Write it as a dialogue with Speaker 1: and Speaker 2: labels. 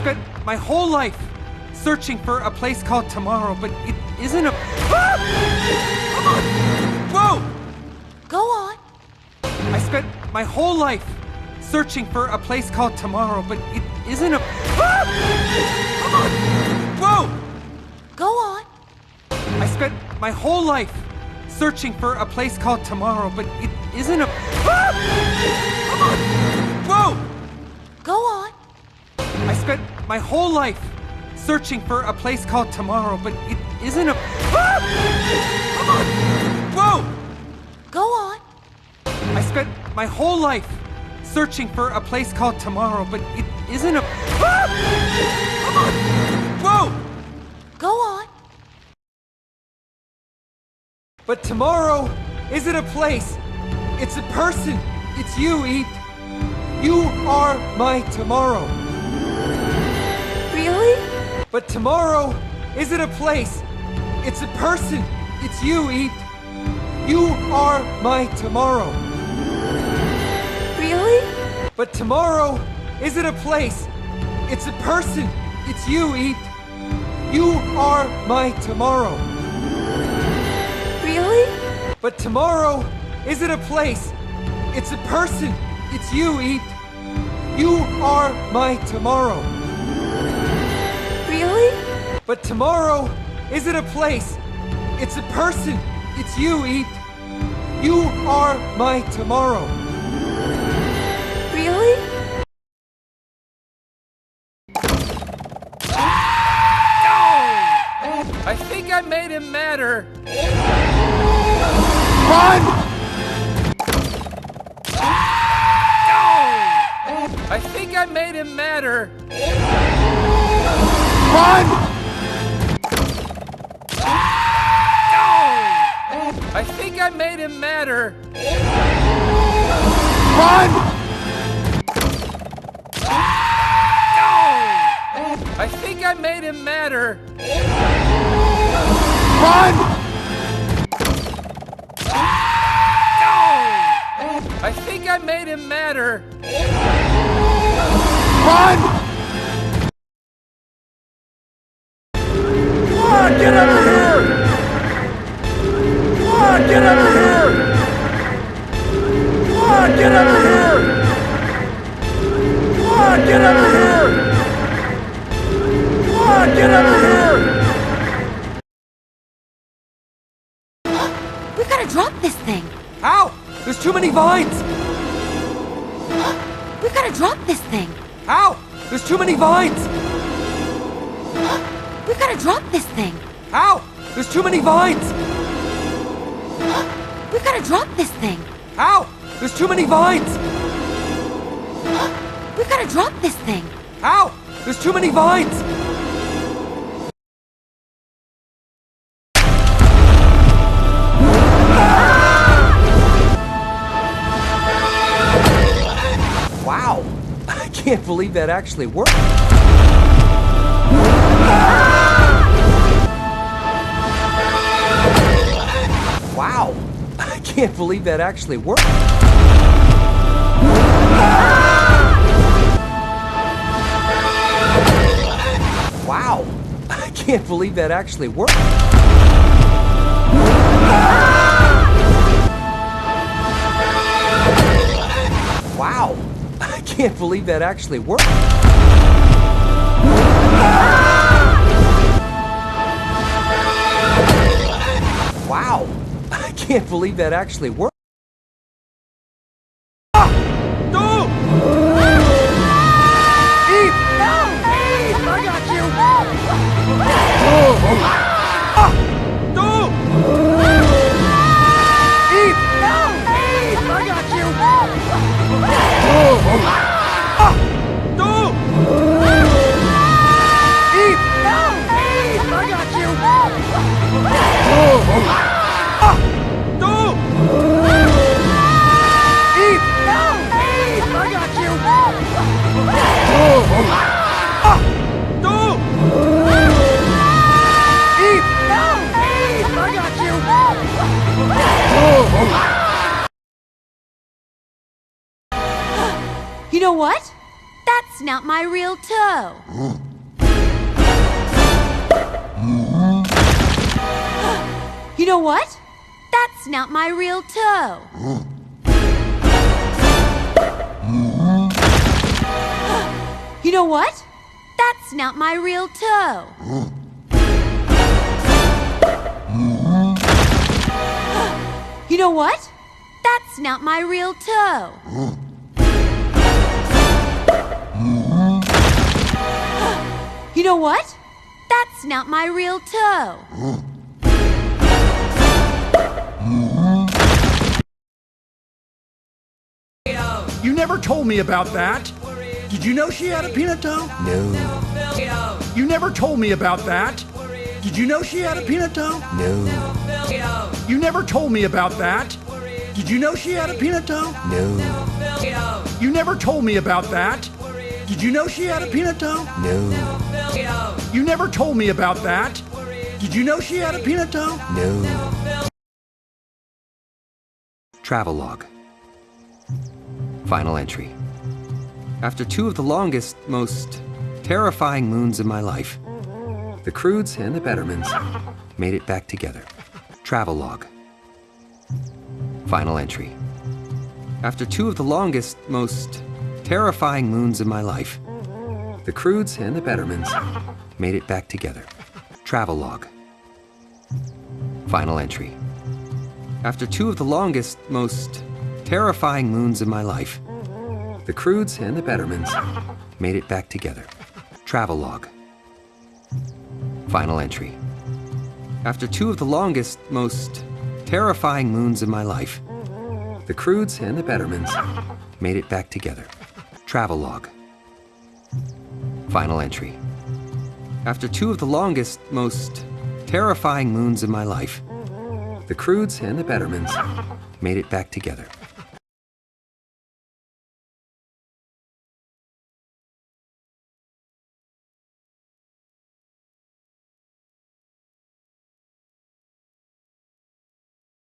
Speaker 1: spent my whole life searching for a place called tomorrow, but it isn't a... Whoa!
Speaker 2: Go on.
Speaker 1: I spent my whole life searching for a place called tomorrow, but it isn't a... Whoa!
Speaker 2: Go on.
Speaker 1: I spent my whole life searching for a place called tomorrow, but it isn't a... Whoa!
Speaker 2: Go on.
Speaker 1: I spent my whole life searching for a place called tomorrow, but it isn't a... Whoa!
Speaker 2: Go on.
Speaker 1: I spent my whole life searching for a place called tomorrow, but it isn't a... Whoa!
Speaker 2: Go on.
Speaker 1: But tomorrow isn't a place. It's a person. It's you, Eve. You are my tomorrow.
Speaker 2: Really?
Speaker 1: But tomorrow isn't a place. It's a person. It's you, Eve. You are my tomorrow.
Speaker 2: Really?
Speaker 1: But tomorrow isn't a place. It's a person. It's you, Eve. You are my tomorrow.
Speaker 2: Really?
Speaker 1: But tomorrow isn't a place. It's a person. It's you, Eve. You are my tomorrow.
Speaker 2: Really?
Speaker 1: But tomorrow isn't a place. It's a person. It's you, Eve. You are my tomorrow.
Speaker 2: Really?
Speaker 1: I think I made him madder.
Speaker 3: Run!
Speaker 1: I think I made him madder.
Speaker 3: Run!
Speaker 1: I think I made him madder.
Speaker 3: Run!
Speaker 1: I think I made him madder.
Speaker 3: Run!
Speaker 1: I think I made him madder.
Speaker 3: Run! Get over here! Get over here! Get over here! Get over here! Get over here!
Speaker 2: We gotta drop this thing.
Speaker 1: How? There's too many vines.
Speaker 2: We gotta drop this thing.
Speaker 1: How? There's too many vines.
Speaker 2: We gotta drop this thing.
Speaker 1: How? There's too many vines.
Speaker 2: We gotta drop this thing.
Speaker 1: How? There's too many vines.
Speaker 2: We gotta drop this thing.
Speaker 1: How? There's too many vines. Wow. I can't believe that actually worked. Wow. I can't believe that actually worked. Wow. I can't believe that actually worked. Wow. I can't believe that actually worked. Wow. I can't believe that actually worked. No! Eve!
Speaker 2: No! Eve! I got you!
Speaker 1: No! Eve!
Speaker 2: No! Eve! I got you!
Speaker 1: No! Eve!
Speaker 2: No! Eve! I got you!
Speaker 1: No! Eve!
Speaker 2: No! Eve! I got you!
Speaker 1: No! Eve!
Speaker 2: No! Eve! I got you! You know what? That's
Speaker 4: That's not my real toe. You know what? That's not my real toe. You know what? That's not my real toe. You know what? That's not my real toe. You know what? That's not my real toe.
Speaker 2: You never told me about that. Did you know she had a peanut toe?
Speaker 1: No.
Speaker 2: You never told me about that. Did you know she had a peanut toe?
Speaker 1: No.
Speaker 2: You never told me about that. Did you know she had a peanut toe?
Speaker 1: No.
Speaker 2: You never told me about that. Did you know she had a peanut toe?
Speaker 1: No.
Speaker 2: You never told me about that. Did you know she had a peanut toe?
Speaker 1: No. Travelogue. Final entry. After two of the longest, most terrifying moons of my life, the Croods and the Bettermans made it back together. Travelogue. Final entry. After two of the longest, most terrifying moons of my life, the Croods and the Bettermans made it back together. Travelogue. Final entry. After two of the longest, most terrifying moons of my life, the Croods and the Bettermans made it back together. Travelogue. Final entry. After two of the longest, most terrifying moons of my life, the Croods and the Bettermans made it back together. Travelogue. Final entry. After two of the longest, most terrifying moons of my life, the Croods and the Bettermans made it back together.